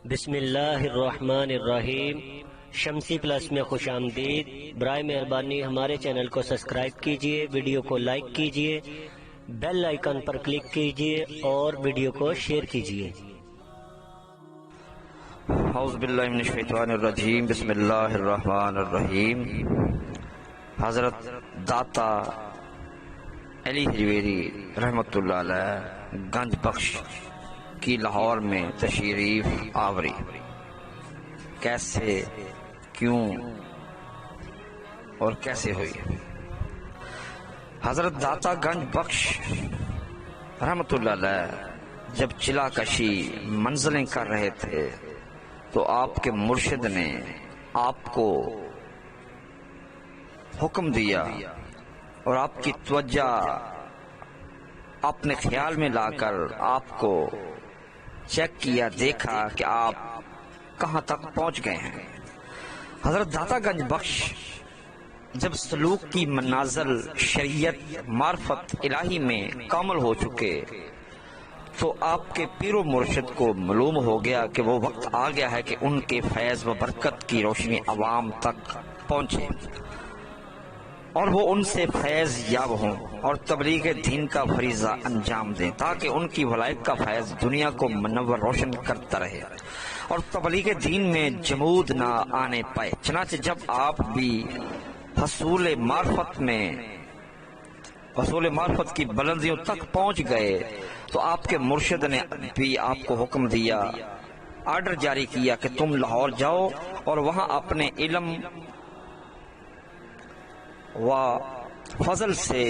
بسم اللہ الرحمن الرحیم۔ شمسی پلس میں خوش آمدید۔ برائے مہربانی ہمارے چینل کو سبسکرائب کیجئے، ویڈیو کو لائک کیجئے، بیل آئیکن پر کلک کیجئے اور ویڈیو کو شیئر کیجئے۔ اعوذ باللہ من الشیطان الرجیم، بسم اللہ الرحمن الرحیم۔ حضرت داتا علی حجویری رحمۃ اللہ علیہ گنج بخش کی لاہور میں تشریف آوری کیسے، کیوں اور کیسے ہوئی؟ حضرت داتا گنج بخش رحمۃ اللہ علیہ جب چلا کشی منزلیں کر رہے تھے تو آپ کے مرشد نے آپ کو حکم دیا اور آپ کی توجہ اپنے خیال میں لا کر آپ کو چیک کیا، دیکھا کہ آپ کہاں تک پہنچ گئے ہیں۔ حضرت داتا گنج بخش جب سلوک کی منازل شریعت معرفت الہی میں کامل ہو چکے تو آپ کے پیر و مرشد کو معلوم ہو گیا کہ وہ وقت آ گیا ہے کہ ان کے فیض و برکت کی روشنی عوام تک پہنچے اور وہ ان سے فیض یاب ہوں اور تبلیغ دین کا فریضہ انجام دیں تاکہ ان کی ولایت کا فیض دنیا کو منور روشن کرتا رہے اور تبلیغ دین میں جمود نہ آنے پائے۔ چنانچہ جب آپ بھی حصول معرفت کی بلندیوں تک پہنچ گئے تو آپ کے مرشد نے بھی آپ کو حکم دیا، آرڈر جاری کیا کہ تم لاہور جاؤ اور وہاں اپنے علم و فضل سے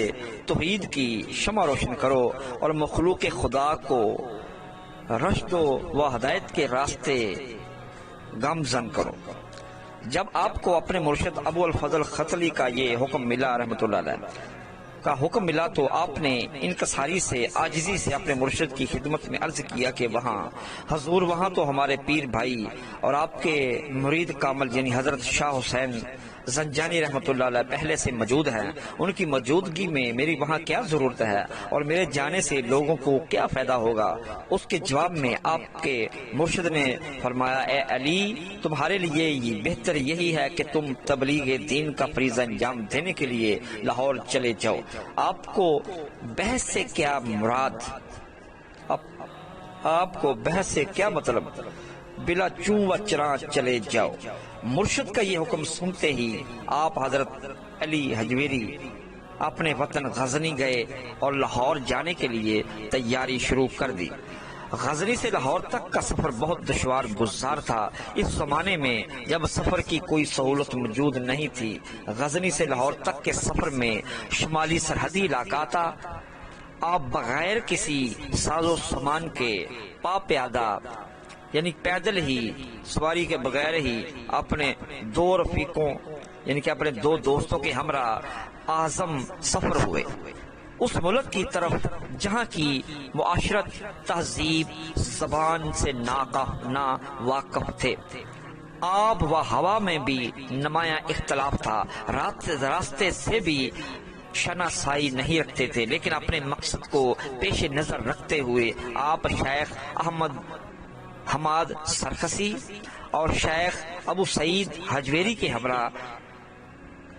توحید کی شمع روشن کرو اور مخلوق خدا کو رشد و ہدایت کے راستے گامزن کرو۔ جب آپ کو اپنے مرشد ابو الفضل ختلی کا یہ حکم ملا رحمۃ اللہ علیہ کا حکم ملا تو آپ نے انکساری سے، عاجزی سے اپنے مرشد کی خدمت میں عرض کیا کہ حضور وہاں تو ہمارے پیر بھائی اور آپ کے مرید کامل یعنی حضرت شاہ حسین زنجانی رحمۃ اللہ علیہ پہلے سے موجود ہیں، ان کی موجودگی میں میری وہاں کیا ضرورت ہے اور میرے جانے سے لوگوں کو کیا فائدہ ہوگا؟ اس کے جواب میں آپ کے مرشد نے فرمایا، اے علی، تمہارے لیے یہ بہتر یہی ہے کہ تم تبلیغ دین کا فریضہ انجام دینے کے لیے لاہور چلے جاؤ۔ آپ کو بحث سے کیا مراد؟ آپ کو بحث سے کیا مطلب؟ بلا چوں و چراں چلے جاؤ۔ مرشد کا یہ حکم سنتے ہی آپ حضرت علی حجویری اپنے وطن غزنی گئے اور لاہور جانے کے لیے تیاری شروع کر دی۔ غزنی سے لاہور تک کا سفر بہت دشوار گزار تھا۔ اس زمانے میں جب سفر کی کوئی سہولت موجود نہیں تھی، غزنی سے لاہور تک کے سفر میں شمالی سرحدی علاقہ تھا۔ آپ بغیر کسی ساز و سامان کے پا پیادہ یعنی پیدل ہی سواری کے بغیر ہی اپنے دو رفیقوں یعنی کہ اپنے دو دوستوں کے ہمراہ اعظم سفر ہوئے اس ملک کی طرف جہاں کی معاشرت، تہذیب، زبان سے نا واقف تھے۔ آب و ہوا میں بھی نمایاں اختلاف تھا، راستے سے بھی شناسائی نہیں رکھتے تھے، لیکن اپنے مقصد کو پیش نظر رکھتے ہوئے آپ شیخ حماد سرکسی اور شیخ ابو سعید حجویری کے ہمراہ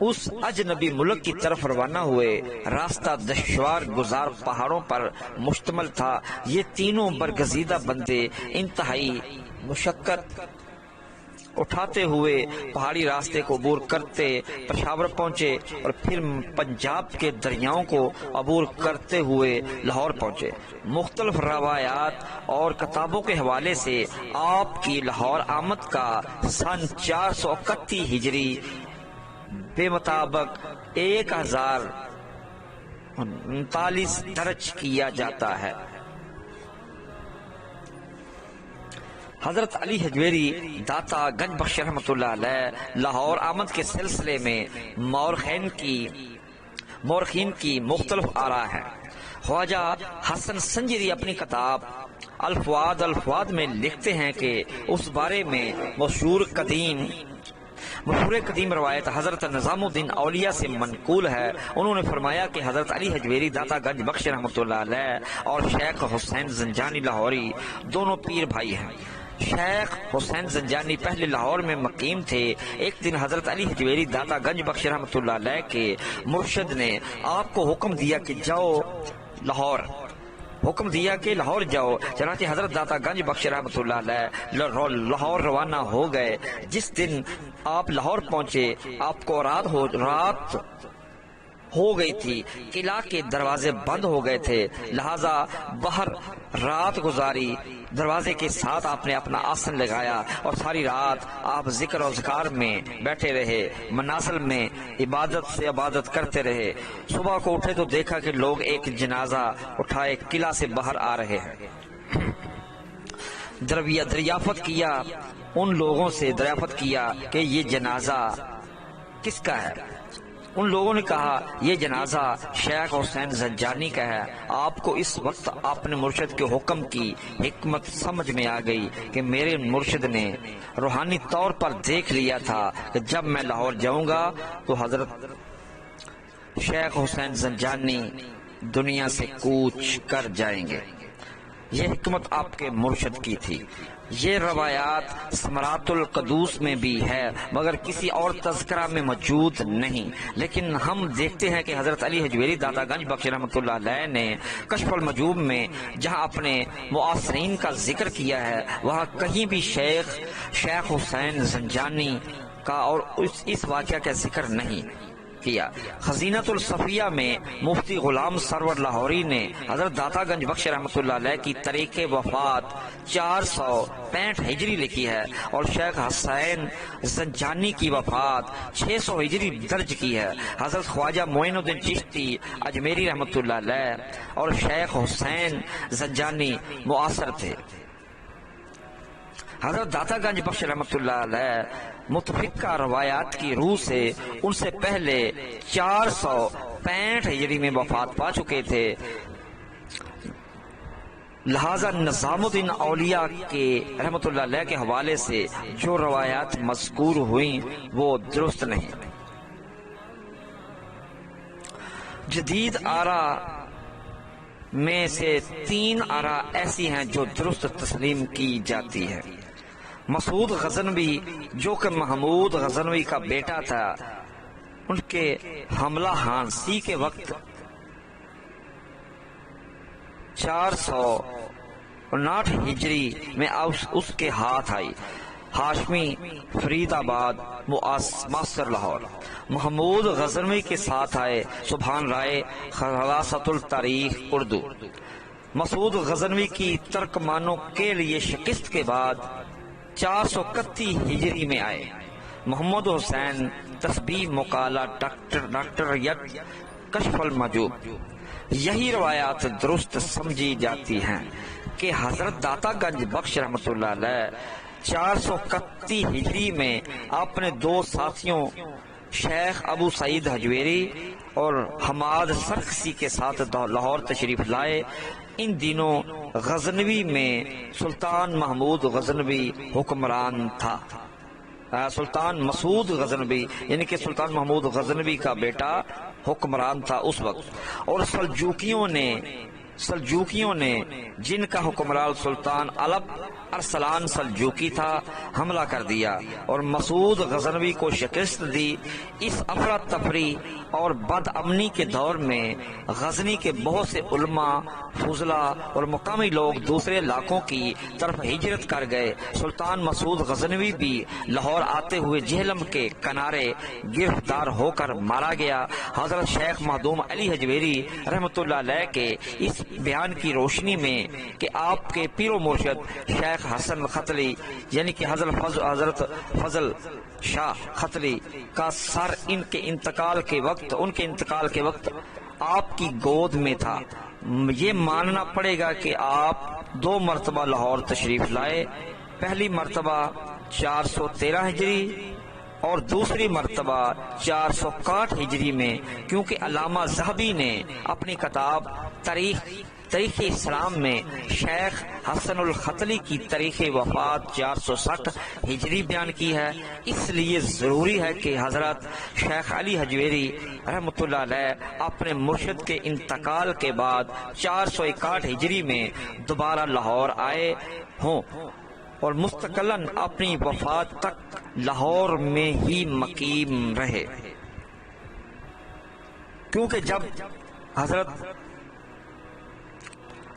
اس اجنبی ملک کی طرف روانہ ہوئے۔ راستہ دشوار گزار پہاڑوں پر مشتمل تھا۔ یہ تینوں برگزیدہ بندے انتہائی مشقت اٹھاتے ہوئے پہاڑی راستے کو عبور کرتے پشاور پہنچے اور پھر پنجاب کے دریاؤں کو عبور کرتے ہوئے لاہور پہنچے۔ مختلف روایات اور کتابوں کے حوالے سے آپ کی لاہور آمد کا سن 431 ہجری بے مطابق 1039 درج کیا جاتا ہے۔ حضرت علی حجویری داتا گنج بخش رحمۃ اللہ علیہ لاہور آمد کے سلسلے میں مورخین کی مختلف آراء ہیں۔ خواجہ حسن سنجری اپنی کتاب الفواد میں لکھتے ہیں کہ اس بارے میں مشہور قدیم روایت حضرت نظام الدین اولیاء سے منقول ہے۔ انہوں نے فرمایا کہ حضرت علی حجویری داتا گنج بخش رحمۃ اللہ علیہ اور شیخ حسین زنجانی لاہوری دونوں پیر بھائی ہیں۔ شیخ حسین زنجانی پہلے لاہور میں مقیم تھے۔ ایک دن حضرت علی حجویری داتا گنج بخش رحمۃ اللہ علیہ کے مرشد نے آپ کو حکم دیا کہ جاؤ لاہور جاؤ۔ چنانچہ حضرت داتا گنج بخش رحمۃ اللہ علیہ لاہور روانہ ہو گئے۔ جس دن آپ لاہور پہنچے آپ کو رات ہو گئی تھی، قلعہ کے دروازے بند ہو گئے تھے، لہذا باہر رات گزاری۔ دروازے کے ساتھ آپ نے اپنا آسن لگایا اور ساری رات آپ ذکر و اذکار میں بیٹھے رہے، منازل میں عبادت کرتے رہے۔ صبح کو اٹھے تو دیکھا کہ لوگ ایک جنازہ اٹھائے قلعہ سے باہر آ رہے ہیں۔ دریافت کیا ان لوگوں سے کہ یہ جنازہ کس کا ہے؟ ان لوگوں نے کہا یہ جنازہ شیخ حسین زنجانی کا ہے۔ آپ کو اس وقت اپنے مرشد کے حکم کی حکمت سمجھ میں آ گئی کہ میرے مرشد نے روحانی طور پر دیکھ لیا تھا کہ جب میں لاہور جاؤں گا تو حضرت شیخ حسین زنجانی دنیا سے کوچ کر جائیں گے۔ یہ حکمت آپ کے مرشد کی تھی۔ یہ روایات ثمرات القدوس میں بھی ہے مگر کسی اور تذکرہ میں موجود نہیں، لیکن ہم دیکھتے ہیں کہ حضرت علی حجویری داتا گنج بخش رحمۃ اللہ علیہ نے کشف المجوب میں جہاں اپنے معاصرین کا ذکر کیا ہے وہاں کہیں بھی شیخ حسین زنجانی کا اور اس واقعہ کا ذکر نہیں کیا۔ خزینۃ الصفیہ میں مفتی غلام سرور لاہوری نے حضرت داتا گنج بخش رحمۃ اللہ علیہ کی تاریخ وفات 465 ہجری لکھی ہے اور شیخ حسین زنجانی کی وفات 600 ہجری درج کی ہے۔ حضرت خواجہ معین الدین چشتی اجمیری رحمۃ اللہ علیہ اور شیخ حسین زنجانی معاصر تھے۔ حضرت داتا گنج بخش رحمۃ اللہ علیہ متفقہ روایات کی روح سے ان سے پہلے 465 ہجری میں وفات پا چکے تھے، لہذا نظام الدین اولیاء کے رحمۃ اللہ علیہ کے حوالے سے جو روایات مذکور ہوئیں وہ درست نہیں۔ جدید آراء میں سے 3 آراء ایسی ہیں جو درست تسلیم کی جاتی ہے۔ مسعود غزنوی جو کہ محمود غزنوی کا بیٹا تھا، ان کے حملہ ہانسی کے وقت 459 ہجری میں اس کے ہاتھ آئی۔ ہاشمی فرید آباد معاصر لاہور۔ محمود غزنوی کے ساتھ آئے سبحان رائے خلاصۃ التاریخ اردو۔ مسعود غزنوی کی ترکمانوں کے لیے شکست کے بعد 431 ہجری میں آئے۔ محمد حسین تسبیح مقالہ ڈاکٹر کشف المجوب۔ یہی روایات درست سمجھی جاتی ہیں کہ حضرت داتا گنج بخش رحمۃ اللہ علیہ 431 ہجری میں اپنے 2 ساتھیوں شیخ ابو سعید حجویری اور حماد سرخسی کے ساتھ لاہور تشریف لائے۔ ان دنوں غزنوی میں سلطان محمود غزنوی حکمران تھا۔ سلطان مسعود غزنوی یعنی کہ سلطان محمود غزنوی کا بیٹا حکمران تھا اس وقت، اور سلجوکیوں نے جن کا حکمران سلطان علب ارسلان سلجوکی تھا حملہ کر دیا اور مسعود غزنوی کو شکست دی۔ اس افراتفری اور بد امنی کے دور میں غزنی کے بہت سے علماء، فضلاء اور مقامی لوگ دوسرے علاقوں کی طرف ہجرت کر گئے۔ سلطان مسعود غزنوی بھی لاہور آتے ہوئے جہلم کے کنارے گرفتار ہو کر مارا گیا۔ حضرت شیخ مخدوم علی حجویری رحمۃ اللہ علیہ کے اس بیان کی روشنی میں کہ آپ کے پیر و مرشد شیخ حسن ختلی یعنی کہ حضرت فضل شاہ ختلی کا سر ان کے انتقال کے وقت آپ کی گود میں تھا، یہ ماننا پڑے گا کہ آپ 2 مرتبہ لاہور تشریف لائے۔ پہلی مرتبہ 413 ہجری اور دوسری مرتبہ 461 ہجری میں، کیونکہ علامہ ذہبی نے اپنی کتاب تاریخ اسلام میں شیخ حسن الختلی کی تاریخ وفات 460 ہجری بیان کی ہے۔ اس لیے ضروری ہے کہ حضرت شیخ علی حجویری رحمۃ اللہ علیہ اپنے مرشد کے انتقال کے بعد 461 ہجری میں دوبارہ لاہور آئے ہوں۔ اور مستقلاً اپنی وفات تک لاہور میں ہی مقیم رہے، کیونکہ جب حضرت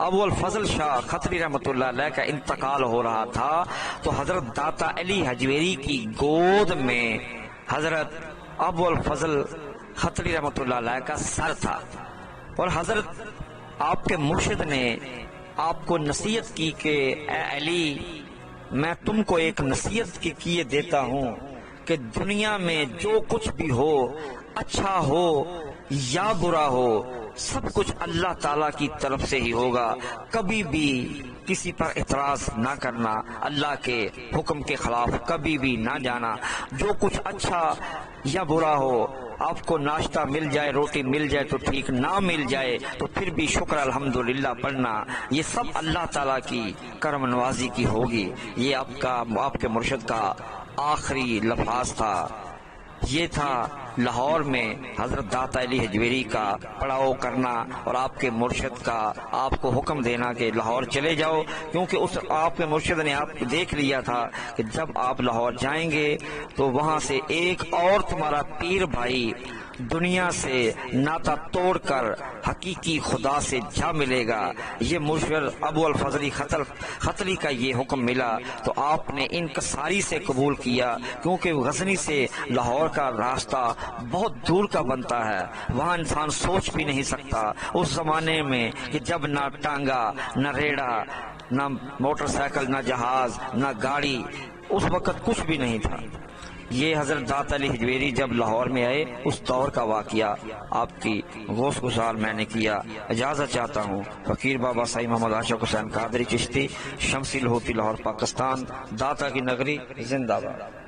ابو الفضل شاہ خطری رحمۃ اللہ علیہ کا انتقال ہو رہا تھا تو حضرت داتا علی حجویری کی گود میں حضرت ابو الفضل خطری رحمۃ اللہ علیہ کا سر تھا، اور حضرت آپ کے مرشد نے آپ کو نصیحت کی کہ اے علی، میں تم کو ایک نصیحت کی کیے دیتا ہوں کہ دنیا میں جو کچھ بھی ہو، اچھا ہو یا برا ہو، سب کچھ اللہ تعالیٰ کی طرف سے ہی ہوگا، کبھی بھی کسی پر اعتراض نہ کرنا، اللہ کے حکم کے خلاف کبھی بھی نہ جانا، جو کچھ اچھا یا برا ہو، آپ کو ناشتہ مل جائے، روٹی مل جائے تو ٹھیک، نہ مل جائے تو پھر بھی شکر الحمدللہ پڑھنا، یہ سب اللہ تعالیٰ کی کرم نوازی کی ہوگی۔ یہ آپ کے مرشد کا آخری لفظ تھا، یہ تھا لاہور میں حضرت داتا علی حجویری کا پڑاؤ کرنا اور آپ کے مرشد کا آپ کو حکم دینا کہ لاہور چلے جاؤ، کیونکہ آپ کے مرشد نے آپ کو دیکھ لیا تھا کہ جب آپ لاہور جائیں گے تو وہاں سے ایک اور تمہارا پیر بھائی دنیا سے ناتا توڑ کر حقیقی خدا سے جا ملے گا۔ یہ مرشد ابو الفضل خطری کا یہ حکم ملا تو آپ نے انکساری سے قبول کیا، کیونکہ غزنی سے لاہور کا راستہ بہت دور کا بنتا ہے، وہاں انسان سوچ بھی نہیں سکتا اس زمانے میں کہ جب نہ ٹانگا، نہ ریڑا، نہ موٹر سائیکل، نہ جہاز، نہ گاڑی، اس وقت کچھ بھی نہیں تھا۔ یہ حضرت داتا علی حجویری جب لاہور میں آئے اس دور کا واقعہ آپ کی غوث گزار میں نے کیا۔ اجازت چاہتا ہوں، فقیر بابا سائی محمد عاشق حسین قادری چشتی، شمسی لاہوری، لاہور، پاکستان۔ داتا کی نگری زندہ باد۔